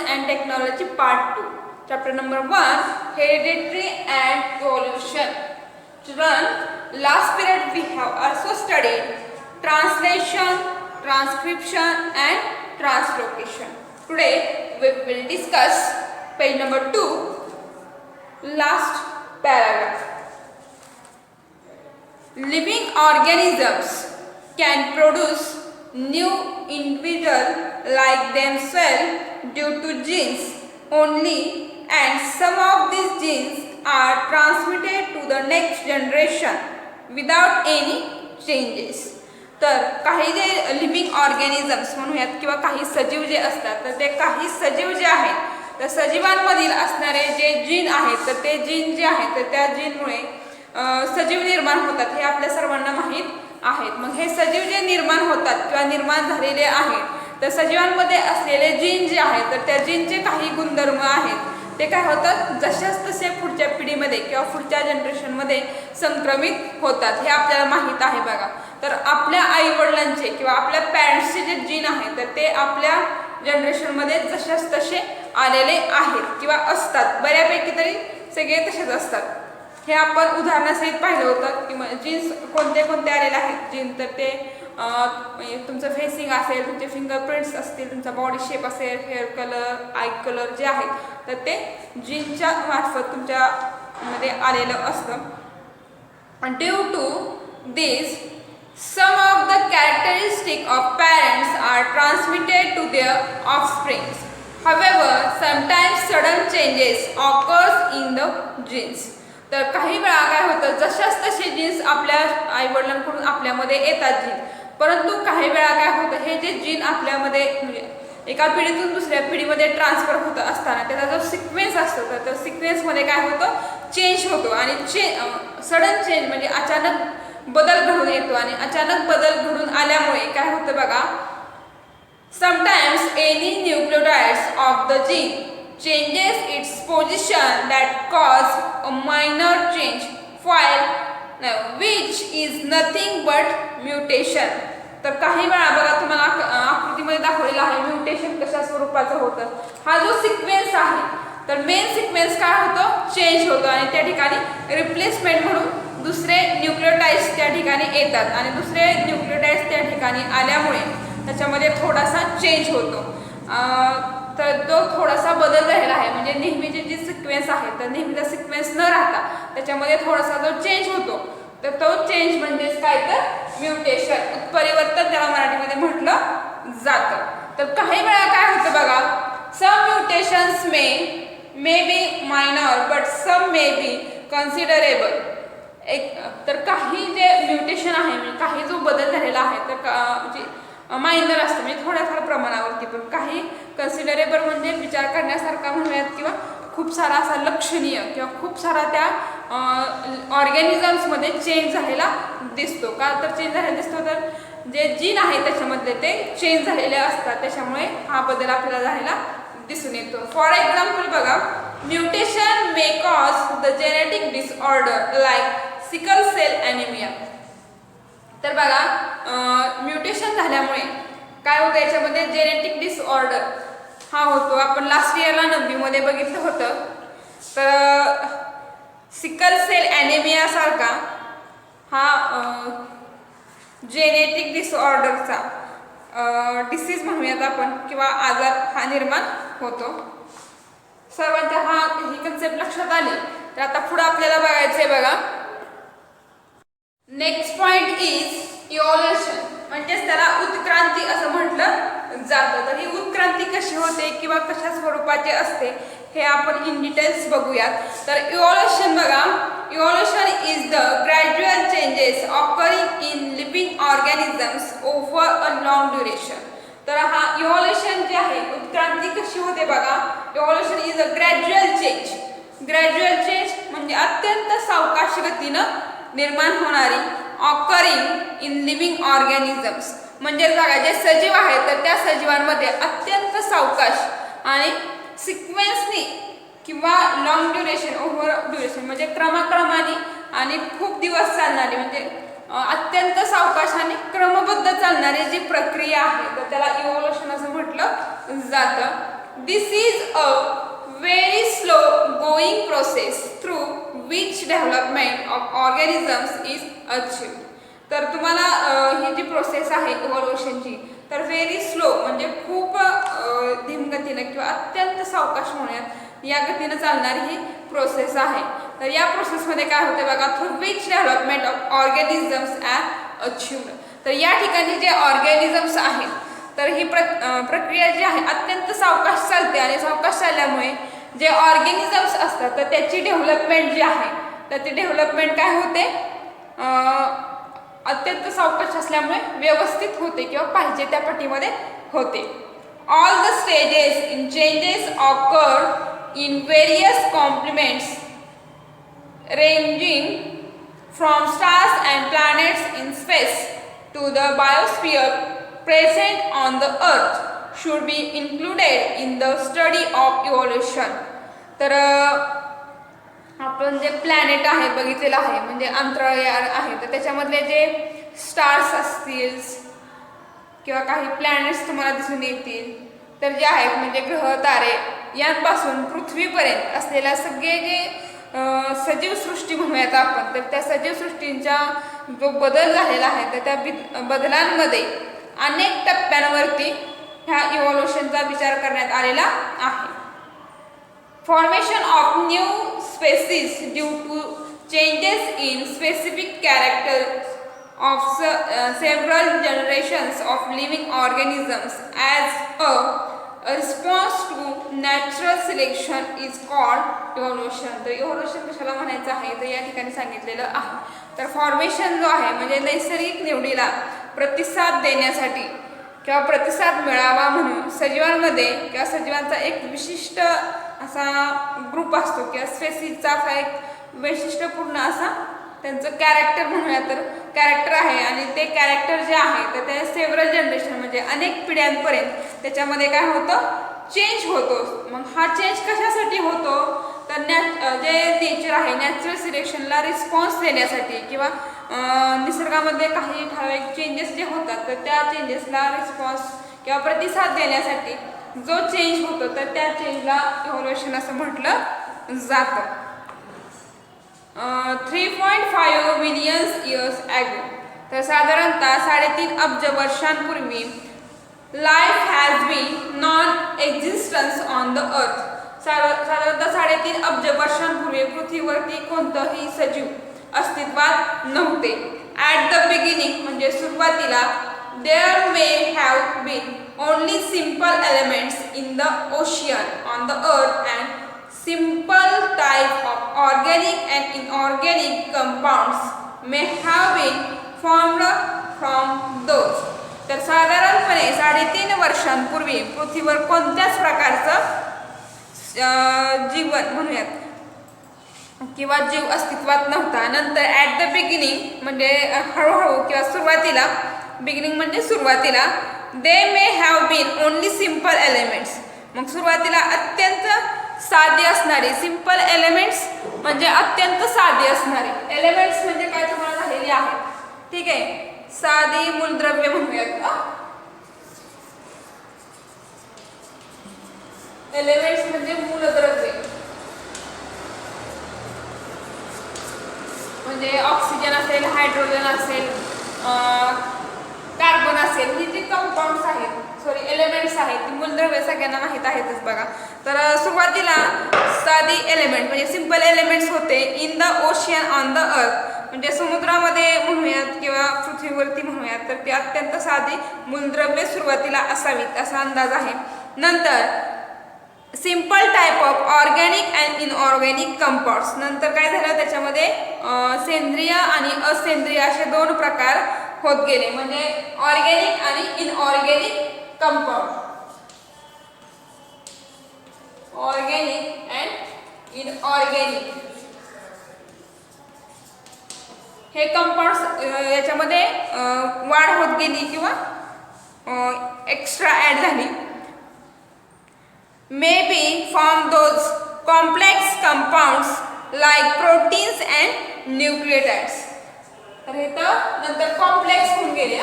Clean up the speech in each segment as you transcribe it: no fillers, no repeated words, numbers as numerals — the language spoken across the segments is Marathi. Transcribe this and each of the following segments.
and Technology Part 2. Chapter number 1, Hereditary and Evolution. Children, last period we have also studied translation, transcription and translocation. Today we will discuss page number 2, last paragraph. Living organisms can produce new individuals like themselves due to genes only, and some of these genes are transmitted to the next generation without any changes. तर काही जे लिव्हिंग ऑर्गॅनिझम्स म्हणूयात किंवा काही सजीव जे असतात, तर ते काही सजीव जे आहेत तर सजीवांमधील असणारे जे जीन आहेत तर ते जीन जे आहेत तर त्या जीनमुळे सजीव निर्माण होतात हे आपल्या सर्वांना माहीत आहेत. मग हे सजीव जे निर्माण होतात किंवा निर्माण झालेले आहेत तर सजीवांमध्ये असलेले जीन जे आहेत तर त्या जीनचे काही गुणधर्म आहेत ते काय होतात जशाच तसे पुढच्या पिढीमध्ये किंवा पुढच्या जनरेशनमध्ये संक्रमित होतात हे आपल्याला माहीत आहे बघा. तर आपल्या आईवडिलांचे किंवा आपल्या पॅरेंट्सचे जे जीन आहेत तर ते आपल्या जनरेशनमध्ये जशाच तसे आलेले आहेत किंवा असतात, बऱ्यापैकी तरी सगळे तसेच असतात. हे आपण उदाहरणासहित पाहिलं होतं की जीन्स कोणते कोणते आलेले आहेत जीन, तर ते तुमचं फेसिंग असेल, तुमचे फिंगरप्रिंट्स असतील, तुमचा बॉडी शेप असेल, हेअर कलर, आय कलर जे आहेत तर ते जीनच्या मार्फत तुमच्यामध्ये आलेलं असतं. Due to this some of the characteristics of parents are transmitted to their offspring. However, sometimes sudden changes occurs in the genes. तर काही वेळा काय होतं जशाच तसे जीन्स आपल्या आईवडिलांकडून आपल्यामध्ये येतात जीन, परंतु काही वेळा काय होतं हे जे जीन आपल्यामध्ये म्हणजे एका पिढीतून दुसऱ्या पिढीमध्ये ट्रान्सफर होत असताना त्याचा जो सिक्वेन्स असतो तर त्या सिक्वेन्समध्ये काय होतं चेंज होतो आणि सडन चेंज म्हणजे अचानक बदल घडून येतो आणि अचानक बदल घडून आल्यामुळे काय होतं बघा, sometimes any nucleotides of the gene changes its position that cause a minor change which is nothing but mutation. तर काही वेळा बघा तुम्हाला आकृतीमध्ये दाखवलेला आहे म्युटेशन कशा स्वरूपाचं होतं. हा जो सिक्वेन्स आहे तर मेन सिक्वेन्स काय होतो चेंज होतो आणि त्या ठिकाणी रिप्लेसमेंट म्हणून दुसरे न्यूक्लियोटाइड्स त्या ठिकाणी येतात आणि दुसरे न्यूक्लियोटाइड्स त्या ठिकाणी आल्यामुळे त्याच्यामध्ये थोडासा चेंज होतो. तर तो थोडासा बदल झालेला आहे म्हणजे नेहमीची जी सिक्वेन्स आहे तर नेहमीचा सिक्वेन्स न राहता त्याच्यामध्ये थोडासा जो चेंज होतो तर तो चेंज म्हणजेच काय तर म्युटेशन, उत्परिवर्तन त्याला मराठीमध्ये म्हटलं जातं. तर काही वेळा काय होतं बघा, some mutations may be minor but some may be considerable. तर काही जे म्युटेशन आहे म्हणजे काही जो बदल झालेला आहे तर म्हणजे मायनर असतं म्हणजे थोड्याफार प्रमाणावरती, पण काही कन्सिडरेबल म्हणजे विचार करण्यासारखा म्हणूयात किंवा खूप सारा असा लक्षणीय किंवा खूप सारा त्या ऑर्गॅनिझम्समध्ये चेंज झालेला दिसतो. का तर चेंज झालेला दिसतो तर जे जीन आहे त्याच्यामधले ते चेंज झालेले असतात, त्याच्यामुळे हा बदल आपल्याला झालेला दिसून येतो. फॉर एक्झाम्पल बघा, mutation may cause the genetic disorder like sickle cell anaemia. तर बघा म्युटेशन झाल्यामुळे काय होतं याच्यामध्ये जेनेटिक डिसऑर्डर हा होतो. आपण लास्ट इयरला 9वीमध्ये बघितलं होतं. तर सिकल सेल ॲनिमिया सारखा हा जेनेटिक डिसऑर्डरचा डिसीज म्हणूयात आपण किंवा आजार हा निर्माण होतो. सर्वांच्या ही कन्सेप्ट लक्षात आली. तर आता पुढे आपल्याला बघायचं आहे बघा, नेक्स्ट पॉइंट इज इव्हॉल्युशन, म्हणजेच त्याला उत्क्रांती असं म्हटलं जातं. तर ही उत्क्रांती कशी होते किंवा कशा स्वरूपाची असते हे आपण इन डिटेल्स बघूयात. तर इव्हॉल्युशन बघा, evolution is the gradual changes occurring in living organisms over a long duration. तर हा इव्हॉल्युशन जे आहे उत्क्रांती कशी होते बघा, evolution is a gradual change. Gradual change म्हणजे अत्यंत सावकाश गतीनं निर्माण होणारी ऑकरिंग इन लिव्हिंग ऑर्गॅनिझम्स म्हणजे बघा जे सजीव आहेत तर त्या सजीवांमध्ये अत्यंत सावकाश आणि सिक्वेन्सनी किंवा लॉंग ड्युरेशन ओव्हर ड्युरेशन म्हणजे क्रमाक्रमाने आणि खूप दिवस चालणारी म्हणजे अत्यंत सावकाश आणि क्रमबद्ध चालणारी जी प्रक्रिया आहे तर त्याला इव्होल्युशन असं म्हटलं जातं. This is a very slow going process through which development of organisms is achieved. तर तुम्हाला ही जी प्रोसेस आहे इव्हॉल्युशनची तर व्हेरी स्लो म्हणजे खूप धीमगतीने किंवा अत्यंत सावकाश होण्यात या गतीनं चालणारी ही प्रोसेस आहे. तर या प्रोसेसमध्ये काय होते बघा, through which development of organisms are achieved. तर या ठिकाणी जे ऑर्गॅनिझम्स आहेत तर ही प्रक्रिया जी आहे अत्यंत सावकाश चालते आणि सावकाश चालल्यामुळे जे ऑर्गॅनिझम्स असतात तर त्याची डेव्हलपमेंट जी आहे तर ती डेव्हलपमेंट काय होते, अत्यंत सावकाश असल्यामुळे व्यवस्थित होते किंवा पाहिजे त्या पटीमध्ये होते. All the stages in changes occur in various compliments ranging from stars and planets in space to the biosphere present on the earth should be included in the study of evolution. तर आपण जे प्लॅनेट आहे बघितलेलं आहे म्हणजे अंतराळयान आहे तर त्याच्यामधले जे स्टार्स असतील किंवा काही प्लॅनेट्स तुम्हाला दिसून येतील तर जे आहेत म्हणजे ग्रह तारे यांपासून पृथ्वीपर्यंत असलेल्या सगळे जे सजीव सृष्टी म्हणूयात आपण तर त्या सजीव सृष्टींचा जो बदल झालेला आहे तर त्या बदलांमध्ये अनेक टप्प्यांवरती ह्या इव्हॉल्युशनचा विचार करण्यात आलेला आहे. Formation of new species due to changes in specific character of several generations of living organisms as a response to natural selection is called evolution. तर इव्हॉल्युशन कशाला म्हणायचं आहे तर या ठिकाणी सांगितलेलं आहे. तर फॉर्मेशन जो आहे म्हणजे नैसर्गिक निवडीला प्रतिसाद देण्यासाठी किंवा प्रतिसाद मिळावा म्हणून सजीवांमध्ये किंवा सजीवांचा एक विशिष्ट असा ग्रुप असतो किंवा स्पेसीजचा असा एक वैशिष्ट्यपूर्ण असा त्यांचं कॅरेक्टर म्हणूया तर कॅरेक्टर आहे आणि ते कॅरेक्टर जे आहे तर ते सेव्हरल जनरेशन म्हणजे अनेक पिढ्यांपर्यंत त्याच्यामध्ये काय होतं, चेंज होतो. मग हा चेंज कशासाठी होतो तर जे नेचर आहे नॅचरल सिलेक्शनला रिस्पॉन्स देण्यासाठी किंवा निसर्गामध्ये काही ठराविक चेंजेस जे होतात तर त्या चेंजेसला रिस्पॉन्स किंवा प्रतिसाद देण्यासाठी जो चेंज होतो तर त्या चेंजला इव्हॉल्युशन असं म्हटलं जातं. 3.5 बिलियन्स इयर्स ॲगो तर साधारणतः 3.5 अब्ज वर्षांपूर्वी life has been non existence on the earth. साधारणतः 3.5 अब्ज वर्षांपूर्वी पृथ्वीवरती कोणतंही सजीव अस्तित्वात नव्हते. ॲट द बिगिनिंग म्हणजे सुरुवातीला there may have been only simple elements in the ocean on the earth and simple type of organic and inorganic compounds may have been formed from those. तर साधारणपणे 3.5 वर्षांपूर्वी पृथ्वीवर कोणत्याच प्रकारचं जीवन म्हणूयात किंवा जीव अस्तित्वात नव्हता. नंतर ॲट द बिगिनिंग म्हणजे हळूहळू किंवा सुरुवातीला, बिगिनिंग म्हणजे सुरुवातीला, they may have been only simple elements. मग सुरुवातीला अत्यंत साधी असणारी, सिंपल एलिमेंट्स म्हणजे अत्यंत साधी असणारी, एलिमेंट्स म्हणजे काय तुम्हाला झालेली आहेत, ठीक आहे, साधी मूलद्रव्य म्हणूयात का, एलिमेंट्स म्हणजे मूलद्रव्य म्हणजे ऑक्सिजन असेल, हायड्रोजन असेल, कार्बन असेल, ही जी कंपाऊंड्स आहेत, सॉरी एलिमेंट्स आहेत, ती मूलद्रव्य सगळ्यांना माहीत आहेतच बघा. तर सुरुवातीला साधी एलिमेंट म्हणजे सिंपल एलिमेंट्स होते in the ocean on the अर्थ, म्हणजे समुद्रामध्ये म्हणूयात किंवा पृथ्वीवरती म्हणूयात, तर ती अत्यंत साधी मूलद्रव्य सुरुवातीला असावीत असा अंदाज आहे. नंतर simple type of organic and inorganic compounds, नंतर काय झालं त्याच्यामध्ये सेंद्रिय आणि असेंद्रिय असे 2 प्रकार होत गेले, म्हणजे ऑर्गॅनिक आणि inorganic compound, organic and inorganic हे कंपाऊंड्स याच्यामध्ये वाढ होत गेली किंवा एक्स्ट्रा ॲड झाली. May be from those complex compounds like proteins and nucleotides. तर हे तर नंतर कॉम्प्लेक्स होऊन गेले,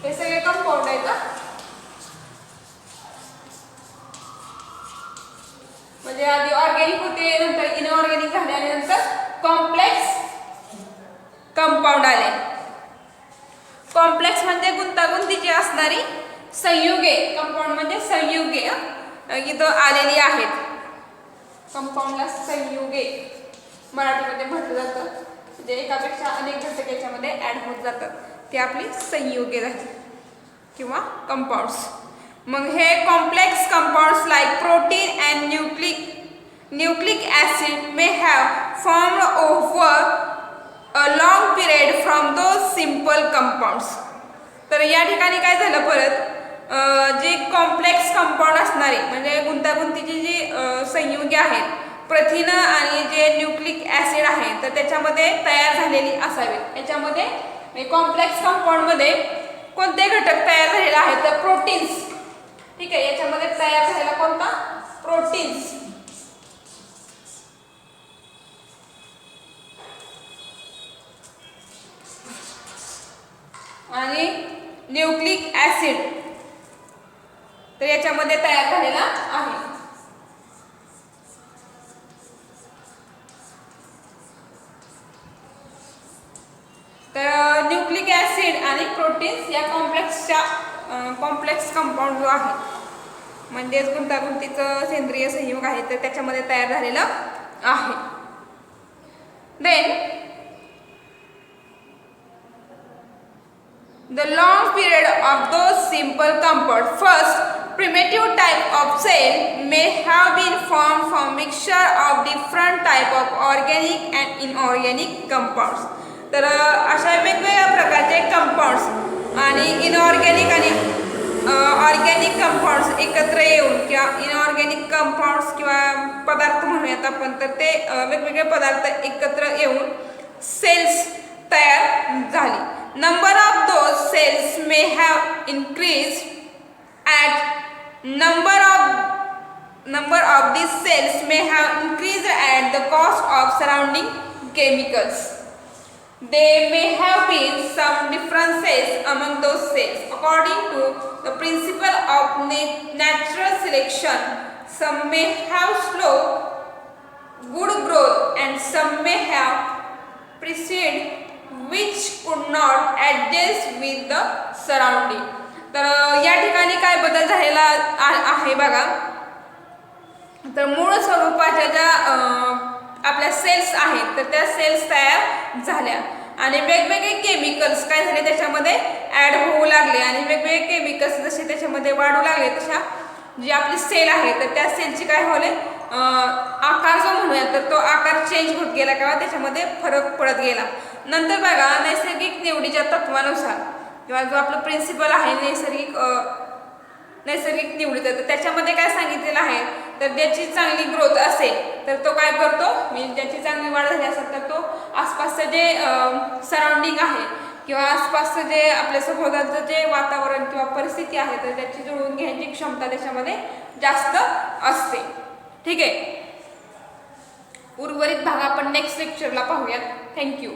हे सगळे कंपाऊंड आहेत. म्हणजे आधी ऑर्गॅनिक होते, नंतर इनऑर्गॅनिक झाले आणि नंतर कॉम्प्लेक्स कंपाऊंड आले. कॉम्प्लेक्स म्हणजे गुंतागुंतीची असणारी संयुगे. कंपाऊंड म्हणजे संयुगे इथं आलेली आहेत. कंपाऊंडला संयुगे मराठीमध्ये म्हटलं जातं. म्हणजे एकापेक्षा अनेक घटक याच्यामध्ये ऍड होत जातात, ते आपली संयुगे झाली किंवा कंपाऊंड्स. मग हे complex compounds like protein and nucleic acid may have formed over a long period from those simple compounds. तर या ठिकाणी काय झालं परत, जे कॉम्प्लेक्स कंपाऊंड असणारे म्हणजे गुंतागुंतीची जी संयुगे आहेत, प्रथिनं आणि जे न्यूक्लिक ऍसिड आहे, तर त्याच्यामध्ये तयार झालेली असावीत. याच्यामध्ये कॉम्प्लेक्स कंपाऊंडमध्ये कोणते घटक तयार झालेले आहेत, तर प्रोटीन्स. ठीक आहे, याच्यामध्ये तयार झालेला कोणता, प्रोटीन्स. आणि न्यूक्लिक ऍसिड तर याच्यामध्ये तयार झालेला आहे. तर न्यूक्लिक ऍसिड आणि प्रोटीन्स या कॉम्प्लेक्स कंपाऊंड जो आहे म्हणजेच गुंतागुंतीचं सेंद्रिय संयुग आहे, तर त्याच्यामध्ये तयार झालेलं आहे. Then the long period of those simple compounds. First, primitive type of cell may have been formed from mixture of different type of organic and inorganic compounds. तर अशा वेगवेगळ्या प्रकारचे कंपाऊंड्स आणि इनऑर्गॅनिक आणि ऑर्गॅनिक कंपाऊंड्स एकत्र येऊन किंवा इनऑर्गॅनिक कंपाऊंड्स किंवा पदार्थ म्हणूयात आपण, तर ते वेगवेगळे पदार्थ एकत्र येऊन सेल्स तयार झाली. Number of those cells may have increased at number of these cells may have increased at the cost of surrounding chemicals. There may have been some differences among those cells according to the principle of natural selection. Some may have slow, good growth, and some may have preceded which could not adjust with the surrounding. तर या ठिकाणी काय बदल झालेला आहे बघा. तर मूळ स्वरूपाच्या ज्या आपल्या सेल्स आहेत, तर त्या सेल्स तयार झाल्या आणि वेगवेगळे केमिकल्स काय झाले त्याच्यामध्ये ऍड होऊ लागले आणि वेगवेगळे केमिकल्स जसे त्याच्यामध्ये वाढू लागले, तशा जी आपली सेल आहे तर त्या सेलची काय होले आकार जो म्हणूया, तर तो आकार चेंज होत गेला किंवा त्याच्यामध्ये फरक पडत गेला. नंतर बघा नैसर्गिक निवडीच्या तत्वानुसार किंवा जो आपलं प्रिन्सिपल आहे नैसर्गिक निवडीचा, तर त्याच्यामध्ये काय सांगितलेलं आहे, तर ज्याची चांगली ग्रोथ असेल तर तो काय करतो, ज्याची चांगली वाढ झाली असेल तर तो आसपासचं जे सराउंडिंग आहे किंवा आसपासचं जे आपल्या सभोवतालचं जे वातावरण किंवा परिस्थिती आहे, तर त्याची जुळवून घ्यायची क्षमता त्याच्यामध्ये जास्त असते. ठीक आहे, उर्वरित भाग आपण नेक्स्ट लेक्चरला पाहूयात. थँक्यू.